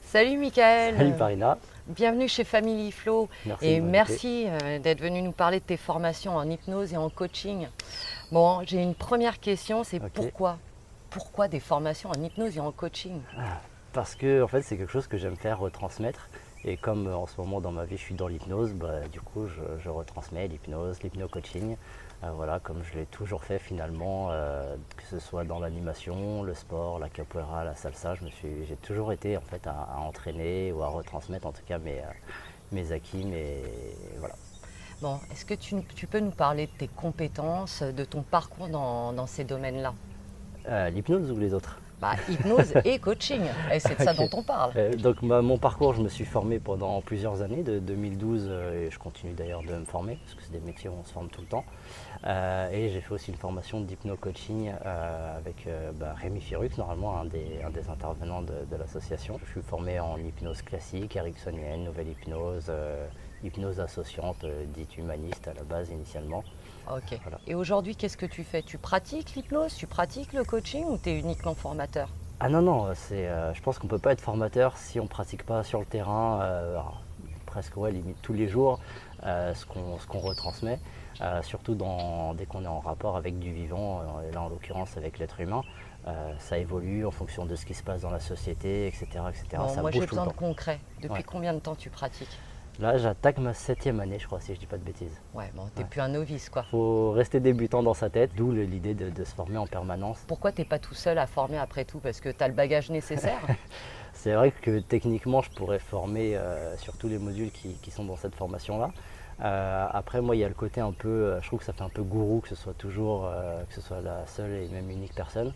Salut Mickaël, Salut Parina, bienvenue chez Family Flow merci et de m'inviter. merci d'être venu nous parler de tes formations en hypnose et en coaching. Bon, j'ai une première question, c'est Ok. pourquoi des formations en hypnose et en coaching? Parce que en fait c'est quelque chose que j'aime faire retransmettre et comme en ce moment dans ma vie je suis dans l'hypnose, du coup je retransmets l'hypnose, l'hypno-coaching, voilà comme je l'ai toujours fait finalement, que ce soit dans l'animation, le sport, la capoeira, la salsa, j'ai toujours été en fait à entraîner ou à retransmettre en tout cas mes acquis, voilà. Bon, est-ce que tu peux nous parler de tes compétences, de ton parcours dans ces domaines-là? L'hypnose ou les autres? Hypnose et coaching, et c'est de ça dont Ok. on parle. Donc mon parcours, je me suis formé pendant plusieurs années, de 2012, et je continue d'ailleurs de me former, parce que c'est des métiers où on se forme tout le temps. Et j'ai fait aussi une formation d'hypno-coaching avec Rémi Firux, normalement un des intervenants de l'association. Je suis formé en hypnose classique, ericksonienne, nouvelle hypnose, hypnose associante, dite humaniste à la base initialement. Ok. Voilà. Et aujourd'hui, qu'est-ce que tu fais? Tu pratiques l'hypnose, tu pratiques le coaching ou tu es uniquement formateur? Ah non, non, je pense qu'on ne peut pas être formateur si on ne pratique pas sur le terrain, presque ouais, limite tous les jours, ce qu'on retransmet, surtout dès qu'on est en rapport avec du vivant, et là en l'occurrence avec l'être humain. Ça évolue en fonction de ce qui se passe dans la société, etc., etc. Bon, Ça moi j'ai bouge tout le besoin de temps. concret. Depuis Ouais. combien de temps tu pratiques? Là, j'attaque ma 7e année, je crois, si je dis pas de bêtises. Ouais, bon, t'es Ouais. plus un novice quoi. Faut rester débutant dans sa tête, d'où l'idée de se former en permanence. Pourquoi t'es pas tout seul à former après tout? Parce que t'as le bagage nécessaire? C'est vrai que techniquement, je pourrais former sur tous les modules qui sont dans cette formation-là. Après, moi, il y a le côté un peu, je trouve que ça fait un peu gourou que ce soit toujours, que ce soit la seule et même unique personne.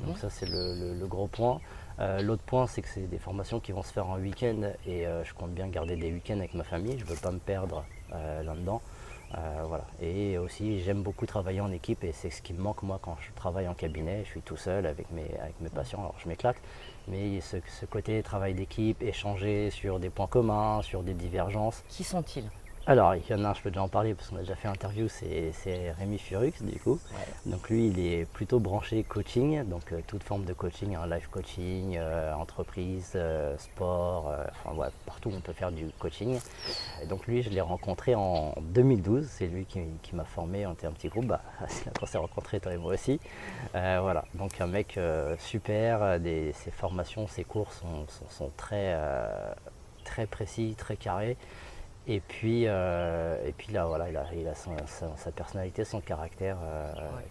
Donc ça, c'est le gros point. L'autre point, c'est que c'est des formations qui vont se faire en week-end et je compte bien garder des week-ends avec ma famille. Je ne veux pas me perdre là-dedans. Voilà. Et aussi, j'aime beaucoup travailler en équipe et c'est ce qui me manque moi quand je travaille en cabinet. Je suis tout seul avec mes patients, alors je m'éclate. Mais ce côté travail d'équipe, échanger sur des points communs, sur des divergences. Qui sont-ils? Alors, il y en a un, je peux déjà en parler parce qu'on a déjà fait l'interview, c'est Rémi Firux du coup. Ouais. Donc lui, il est plutôt branché coaching, donc toute forme de coaching, hein, life coaching, entreprise, sport, enfin ouais, partout on peut faire du coaching. Et donc lui, je l'ai rencontré en 2012, c'est lui qui m'a formé, on était un petit groupe, c'est là qu'on s'est rencontrés toi et moi aussi. Voilà, donc un mec super, ses formations, ses cours sont très, très précis, très carrés. Et puis là, voilà, il a sa personnalité, son caractère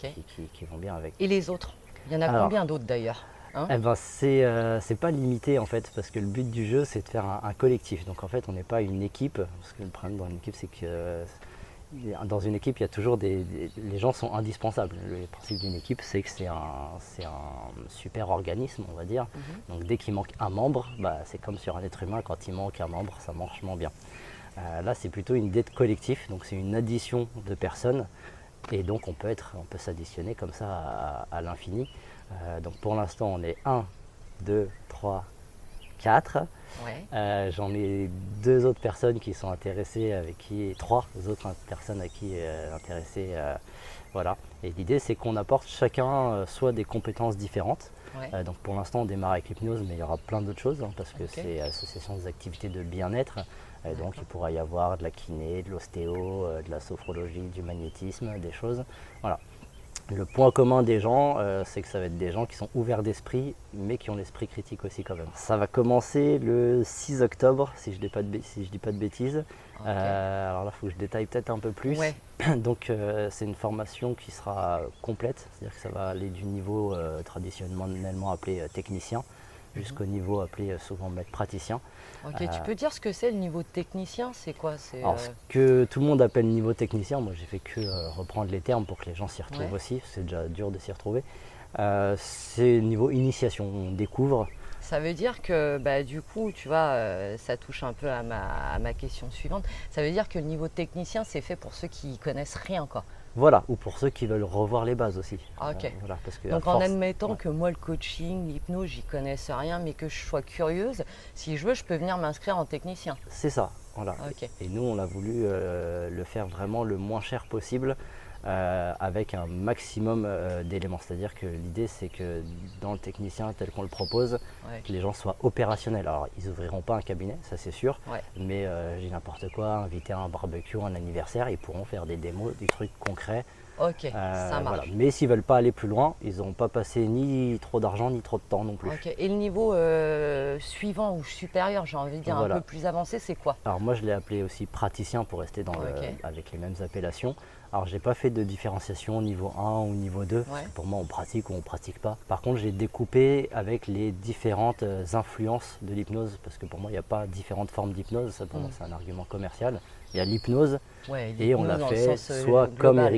Ok. qui vont bien avec. Et les autres? Il y en a Alors, combien d'autres d'ailleurs? Hein? eh ben, c'est pas limité en fait, parce que le but du jeu c'est de faire un collectif. Donc en fait, on n'est pas une équipe, parce que le problème dans une équipe c'est que dans une équipe il y a toujours les gens sont indispensables. Le principe d'une équipe c'est que c'est un super organisme, on va dire. Donc dès qu'il manque un membre, c'est comme sur un être humain, quand il manque un membre, ça marche moins bien. Là, c'est plutôt une idée de collectif, donc c'est une addition de personnes, et donc on peut s'additionner comme ça à l'infini. Donc pour l'instant, on est 1, 2, 3, 4. Ouais. J'en ai 2 autres personnes qui sont intéressées, trois autres personnes à qui intéressées. Voilà. Et l'idée, c'est qu'on apporte chacun soit des compétences différentes. Ouais. Donc pour l'instant, on démarre avec l'hypnose, mais il y aura plein d'autres choses, hein, parce que Ok. c'est l'association des activités de bien-être. Donc il pourra y avoir de la kiné, de l'ostéo, de la sophrologie, du magnétisme, des choses. Voilà. Le point commun des gens, c'est que ça va être des gens qui sont ouverts d'esprit, mais qui ont l'esprit critique aussi quand même. Ça va commencer le 6 octobre, si je dis pas de bêtises. Ok. Alors là, il faut que je détaille peut-être un peu plus. Ouais. Donc c'est une formation qui sera complète, c'est-à-dire que ça va aller du niveau traditionnellement appelé technicien, jusqu'au niveau appelé souvent maître praticien. Ok, tu peux dire ce que c'est le niveau de technicien? C'est quoi? C'est Alors, ce que tout le monde appelle niveau technicien, moi j'ai fait que reprendre les termes pour que les gens s'y retrouvent Ouais. aussi, c'est déjà dur de s'y retrouver. C'est niveau initiation, on découvre. Ça veut dire que du coup, tu vois, ça touche un peu à ma question suivante. Ça veut dire que le niveau technicien, c'est fait pour ceux qui connaissent rien, quoi. Voilà, ou pour ceux qui veulent revoir les bases aussi. Ah, ok. Voilà, parce que à Donc en force, admettant ouais, que moi, le coaching, l'hypnose, j'y connaisse rien, mais que je sois curieuse, si je veux, je peux venir m'inscrire en technicien. c'est ça. Voilà. Ok. Et nous, on a voulu le faire vraiment le moins cher possible. avec un maximum d'éléments. C'est-à-dire que l'idée, c'est que dans le technicien tel qu'on le propose, Ouais. que les gens soient opérationnels. Alors, ils n'ouvriront pas un cabinet, ça c'est sûr, Ouais. mais j'ai n'importe quoi, inviter à un barbecue, un anniversaire, ils pourront faire des démos, des trucs concrets. Ok, ça Voilà. marche. Mais s'ils ne veulent pas aller plus loin, ils n'auront pas passé ni trop d'argent ni trop de temps non plus. Ok. Et le niveau suivant ou supérieur, j'ai envie de dire Voilà. un peu plus avancé, c'est quoi? Alors moi je l'ai appelé aussi praticien pour rester Ok. avec les mêmes appellations. Alors j'ai pas fait de différenciation niveau 1 ou niveau 2, parce Ouais. que pour moi on pratique ou on pratique pas. Par contre j'ai découpé avec les différentes influences de l'hypnose, parce que pour moi il n'y a pas différentes formes d'hypnose, ça pour moi c'est un argument commercial. Il y a l'hypnose Ouais, et on l'hypnose l'a dans le fait sens, soit comme global.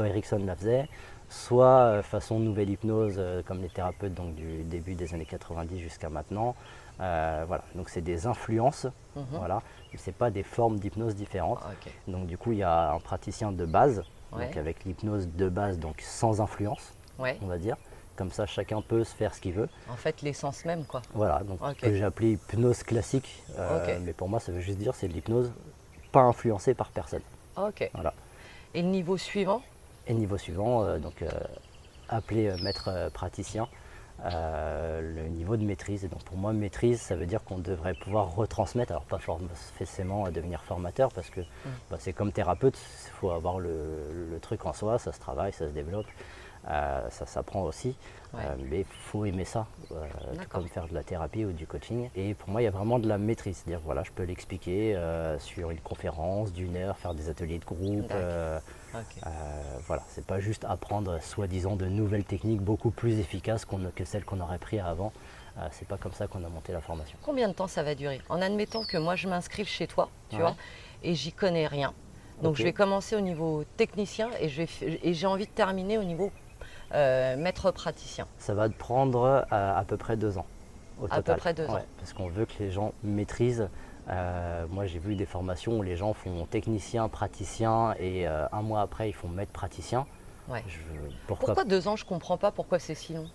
Erickson la faisait, soit façon nouvelle hypnose comme les thérapeutes donc du début des années 90 jusqu'à maintenant. Voilà, donc c'est des influences, voilà, mais c'est pas des formes d'hypnose différentes. Ok. Donc du coup il y a un praticien de base, Ouais. donc avec l'hypnose de base, donc sans influence, Ouais. on va dire. Comme ça chacun peut se faire ce qu'il veut. En fait, l'essence même, quoi. Voilà, donc Ok. que j'ai appelé hypnose classique, Ok. mais pour moi ça veut juste dire c'est de l'hypnose pas influencée par personne. Ok. Voilà. Et le niveau suivant? Et niveau suivant, appelé maître praticien, le niveau de maîtrise. Et donc pour moi, maîtrise, ça veut dire qu'on devrait pouvoir retransmettre, alors pas forcément à devenir formateur, parce que c'est comme thérapeute, il faut avoir le truc en soi, ça se travaille, ça se développe, ça s'apprend aussi, Ouais. mais il faut aimer ça, tout D'accord. comme faire de la thérapie ou du coaching. Et pour moi, il y a vraiment de la maîtrise, c'est-à-dire voilà, je peux l'expliquer sur une conférence d'une heure, faire des ateliers de groupe. D'accord. Ok. Voilà, c'est pas juste apprendre soi-disant de nouvelles techniques beaucoup plus efficaces que celles qu'on aurait prises avant. C'est pas comme ça qu'on a monté la formation. Combien de temps ça va durer? En admettant que moi je m'inscrive chez toi, tu Ouais. vois, et j'y connais rien. Donc Ok. je vais commencer au niveau technicien et j'ai envie de terminer au niveau maître praticien. Ça va te prendre à peu près 2 ans au À peu total. près 2 ans. Ouais, parce qu'on veut que les gens maîtrisent. Moi j'ai vu des formations où les gens font technicien, praticien et un mois après ils font maître praticien. Ouais. Pourquoi Pourquoi 2 ans? Je comprends pas pourquoi c'est si long.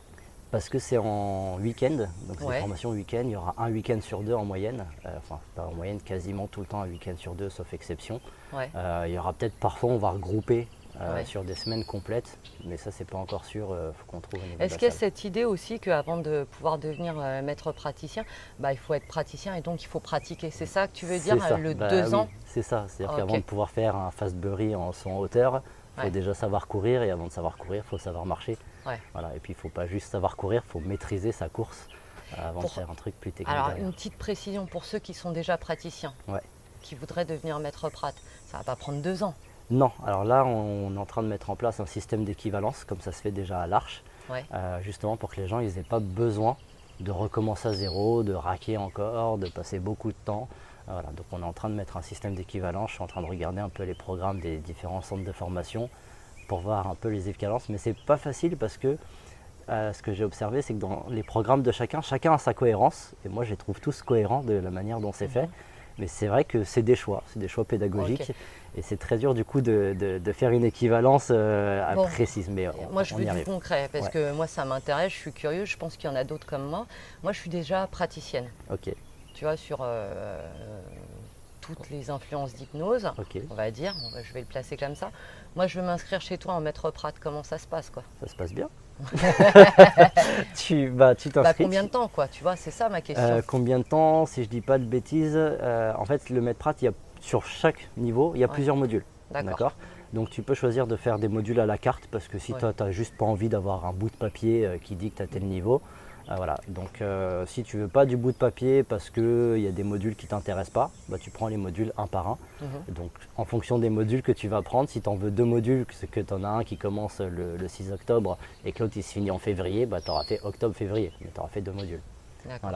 Parce que c'est en week-end, donc c'est Ouais. des formations week-end, il y aura un week-end sur 2 en moyenne, enfin pas en moyenne, quasiment tout le temps un week-end sur 2 sauf exception. Ouais. Il y aura peut-être parfois on va regrouper Ouais. sur des semaines complètes, mais ça c'est pas encore sûr, faut qu'on trouve au niveau de Est-ce la qu'il y a salle. cette idée aussi qu'avant de pouvoir devenir maître praticien, il faut être praticien et donc il faut pratiquer? C'est ça que tu veux dire, C'est ça. le Bah 2 oui, ans? c'est ça, c'est-à-dire Ok. qu'avant de pouvoir faire un Fastbury en saut en hauteur, il faut Ouais. déjà savoir courir et avant de savoir courir, il faut savoir marcher. Ouais. Voilà. Et puis il ne faut pas juste savoir courir, il faut maîtriser sa course avant Pour- de faire un truc plus technique. Alors derrière. une petite précision pour ceux qui sont déjà praticiens, Ouais. qui voudraient devenir maître prat, ça va pas prendre 2 ans. Non, alors là on est en train de mettre en place un système d'équivalence, comme ça se fait déjà à l'Arche, Ouais. justement pour que les gens n'aient pas besoin de recommencer à zéro, de raquer encore, de passer beaucoup de temps. Voilà, donc on est en train de mettre un système d'équivalence, je suis en train de regarder un peu les programmes des différents centres de formation pour voir un peu les équivalences, mais c'est pas facile parce que ce que j'ai observé, c'est que dans les programmes de chacun a sa cohérence, et moi je les trouve tous cohérents de la manière dont c'est fait. Mais c'est vrai que c'est des choix pédagogiques, Ok. et c'est très dur du coup de faire une équivalence Bon. précise. Mais Moi, je on veux y du arrive. concret parce Ouais. que moi, ça m'intéresse, je suis curieuse, je pense qu'il y en a d'autres comme moi. Moi, je suis déjà praticienne, Ok, tu vois, sur toutes les influences d'hypnose, ok, on va dire, je vais le placer comme ça. Moi, je veux m'inscrire chez toi en maître prat, comment ça se passe, quoi? ça se passe bien. tu t'inscris. Combien de temps, quoi, tu vois, c'est ça ma question. Combien de temps, si je dis pas de bêtises, en fait le maître Pratt, sur chaque niveau, il y a Ouais. plusieurs modules. D'accord. Donc tu peux choisir de faire des modules à la carte parce que si Ouais. toi tu n'as juste pas envie d'avoir un bout de papier qui dit que tu as tel niveau, voilà. Donc si tu veux pas du bout de papier parce qu'il y a des modules qui ne t'intéressent pas, tu prends les modules un par un. Donc en fonction des modules que tu vas prendre, si tu en veux 2 modules, que tu en as un qui commence le 6 octobre et que l'autre il se finit en février, tu auras fait octobre-février, mais tu auras fait 2 modules. D'accord.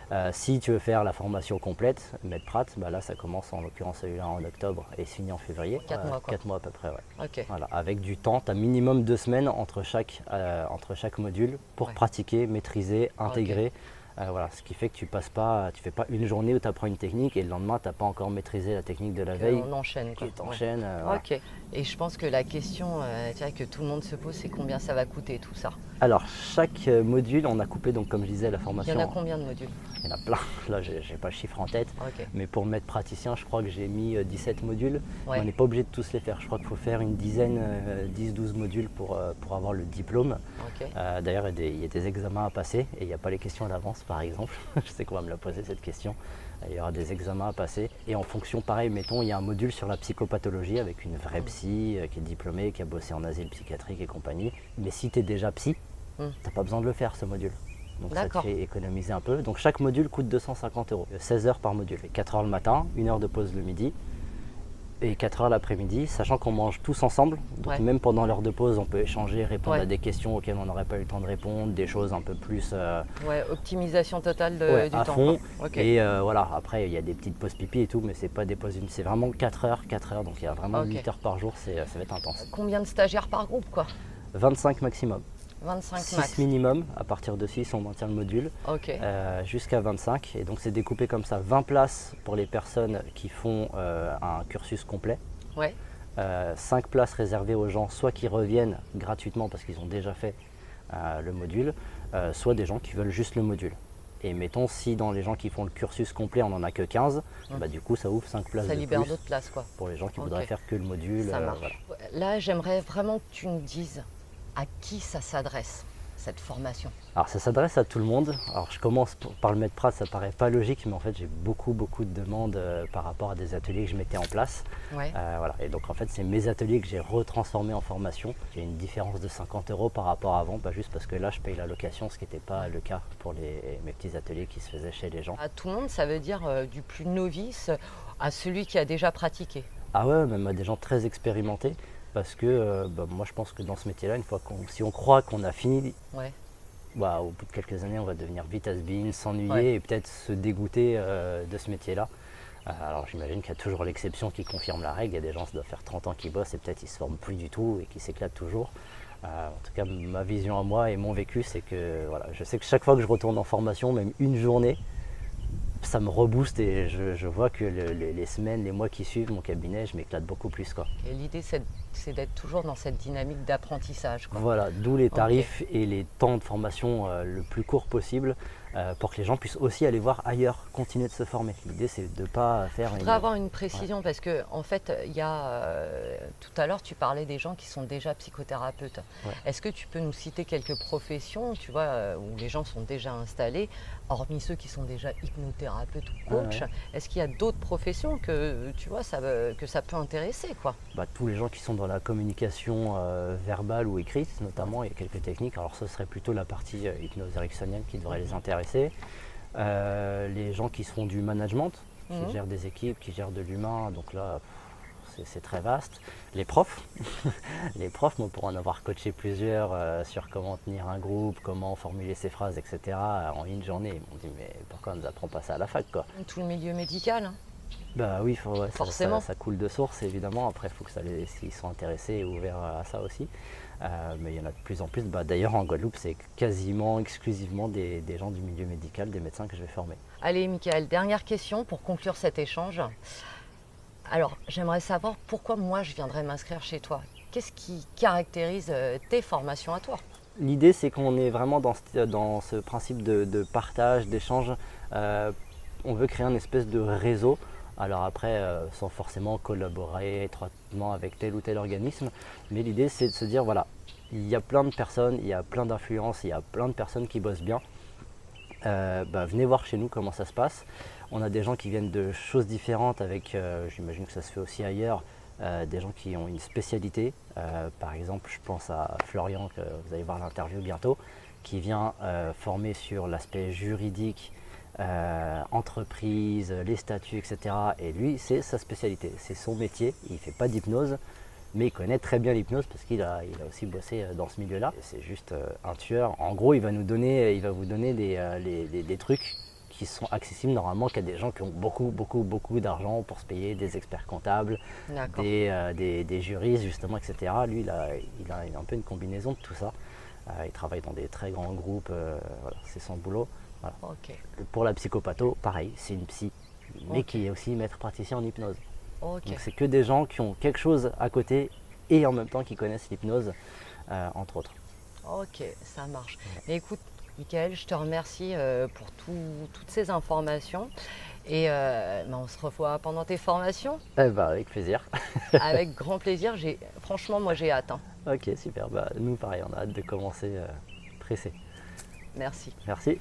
Voilà. Si tu veux faire la formation complète, Maître Pratt, là ça commence en l'occurrence celui-là en octobre et se finit en février. 4 mois, quoi. 4 mois à peu près, ouais. Ok. Voilà. Avec du temps, tu as minimum 2 semaines entre chaque module pour Ouais. pratiquer, maîtriser, intégrer. Voilà. Ce qui fait que tu fais pas une journée où tu apprends une technique et le lendemain tu n'as pas encore maîtrisé la technique de la veille. On enchaîne, quoi. Tu t'enchaînes. Voilà. Ok. Et je pense que la question tu vois, que tout le monde se pose, c'est combien ça va coûter tout ça? Alors chaque module, on a coupé donc comme je disais la Il y formation. en a combien de modules? Il y en a plein, là j'ai pas le chiffre en tête, Ok. mais pour me mettre praticien, je crois que j'ai mis 17 modules. Ouais. On n'est pas obligé de tous les faire, je crois qu'il faut faire une dizaine, 10-12 modules pour avoir le diplôme. Ok. D'ailleurs, il y a des examens à passer et il n'y a pas les questions à l'avance par exemple. Je sais qu'on va me la poser cette question. Il y aura des examens à passer et en fonction, pareil, mettons, il y a un module sur la psychopathologie avec une vraie psy qui est diplômée, qui a bossé en asile psychiatrique et compagnie. Mais si tu es déjà psy, tu n'as pas besoin de le faire ce module. Donc ça te D'accord. fait économiser un peu. Donc chaque module coûte 250 €. 16 heures par module. 4 heures le matin, 1 heure de pause le midi et 4 heures l'après-midi, sachant qu'on mange tous ensemble. Donc Ouais. même pendant l'heure de pause, on peut échanger, répondre Ouais. à des questions auxquelles on n'aurait pas eu le temps de répondre, des choses un peu plus Ouais, optimisation totale ouais, du à temps. fond. Quoi. Ok. Et voilà, après il y a des petites pauses pipi et tout, mais c'est pas des pauses, c'est vraiment 4 heures, 4 heures. Donc il y a vraiment Ok. 8 heures par jour, ça va être intense. Combien de stagiaires par groupe, quoi? 25 maximum. 25 6 max. minimum, à partir de 6 on maintient le module, Ok. jusqu'à 25. Et donc c'est découpé comme ça, 20 places pour les personnes qui font un cursus complet, Ouais. 5 places réservées aux gens soit qui reviennent gratuitement parce qu'ils ont déjà fait le module, soit des gens qui veulent juste le module. Et mettons si dans les gens qui font le cursus complet on n'en a que 15, bah, du coup ça ouvre 5 places Ça de libère plus d'autres places, quoi. pour les gens qui Ok. voudraient faire que le module. Ça marche. Voilà. Là, j'aimerais vraiment que tu nous dises à qui ça s'adresse, cette formation. Alors ça s'adresse à tout le monde. Alors je commence par le maître Prat, ça paraît pas logique, mais en fait j'ai beaucoup de demandes par rapport à des ateliers que je mettais en place. Ouais. Voilà. Et donc en fait c'est mes ateliers que j'ai retransformés en formation. J'ai une différence de 50 € par rapport à avant, pas juste parce que là je paye la location, ce qui n'était pas le cas pour mes petits ateliers qui se faisaient chez les gens. À tout le monde, ça veut dire du plus novice à celui qui a déjà pratiqué. Ah ouais, même à des gens très expérimentés, parce que bah, moi je pense que dans ce métier-là, si on croit qu'on a fini, Ouais. bah, au bout de quelques années, on va devenir vite has-been, s'ennuyer Ouais. et peut-être se dégoûter de ce métier-là. Alors j'imagine qu'il y a toujours l'exception qui confirme la règle. Il y a des gens, ça doit faire 30 ans qu'ils bossent et peut-être ils se forment plus du tout et qui s'éclatent toujours. En tout cas, ma vision à moi et mon vécu, c'est que voilà, je sais que chaque fois que je retourne en formation, même une journée, ça me rebooste et je vois que les semaines, les mois qui suivent mon cabinet, je m'éclate beaucoup plus, quoi. Et l'idée, c'est d'être toujours dans cette dynamique d'apprentissage, quoi. Voilà, d'où les tarifs et les temps de formation le plus court possible pour que les gens puissent aussi aller voir ailleurs, continuer de se former. L'idée, c'est de ne pas faire Je voudrais avoir une précision parce que en fait, il y a tout à l'heure, tu parlais des gens qui sont déjà psychothérapeutes. Ouais. Est-ce que tu peux nous citer quelques professions, tu vois, où les gens sont déjà installés, hormis ceux qui sont déjà hypnothérapeutes ou coachs? Ouais. Est-ce qu'il y a d'autres professions que tu vois que ça peut intéresser, quoi? Bah, tous les gens qui sont dans la communication verbale ou écrite, notamment, il y a quelques techniques. Alors, ce serait plutôt la partie hypnose ericksonienne qui devrait les intéresser. Les gens qui se font du management, qui gèrent des équipes, qui gèrent de l'humain, donc là, c'est très vaste. Les profs, les profs, moi, pour en avoir coaché plusieurs sur comment tenir un groupe, comment formuler ses phrases, etc., en une journée, ils m'ont dit, mais pourquoi on ne nous apprend pas ça à la fac, quoi? Tout le milieu médical, hein. Bah oui, ouais, Forcément. ça coule de source évidemment. Après, il faut que s'ils sont intéressés et ouverts à ça aussi. Mais il y en a de plus en plus. Bah, d'ailleurs, en Guadeloupe, c'est quasiment exclusivement des gens du milieu médical, des médecins que je vais former. Allez, Michael, dernière question pour conclure cet échange. Alors, j'aimerais savoir pourquoi moi je viendrais m'inscrire chez toi. Qu'est-ce qui caractérise tes formations à toi? L'idée, c'est qu'on est vraiment dans ce principe de partage, d'échange. On veut créer un espèce de réseau. Alors après, sans forcément collaborer étroitement avec tel ou tel organisme, mais l'idée c'est de se dire, voilà, il y a plein de personnes, il y a plein d'influences, il y a plein de personnes qui bossent bien. Venez voir chez nous comment ça se passe. On a des gens qui viennent de choses différentes avec, j'imagine que ça se fait aussi ailleurs, des gens qui ont une spécialité. Par exemple, je pense à Florian, que vous allez voir l'interview bientôt, qui vient former sur l'aspect juridique, entreprise, les statuts, etc. Et lui, c'est sa spécialité, c'est son métier. Il ne fait pas d'hypnose, mais il connaît très bien l'hypnose parce qu'il a aussi bossé dans ce milieu-là. C'est juste un tueur. En gros, il va vous donner des trucs qui sont accessibles normalement qu'à des gens qui ont beaucoup d'argent pour se payer des experts comptables, des juristes justement, etc. Lui, il a un peu une combinaison de tout ça. Il travaille dans des très grands groupes, voilà, c'est son boulot. Voilà. Ok. Pour la psychopathos, pareil, c'est une psy, mais qui est aussi maître praticien en hypnose. Ok. Donc c'est que des gens qui ont quelque chose à côté et en même temps qui connaissent l'hypnose, entre autres. Ok, ça marche. Mais écoute, Michael, je te remercie pour toutes ces informations et on se revoit pendant tes formations Eh ben, avec plaisir. avec grand plaisir. Franchement, moi j'ai hâte, hein. Ok, super. Bah, nous, pareil, on a hâte de commencer pressé. Merci. Merci.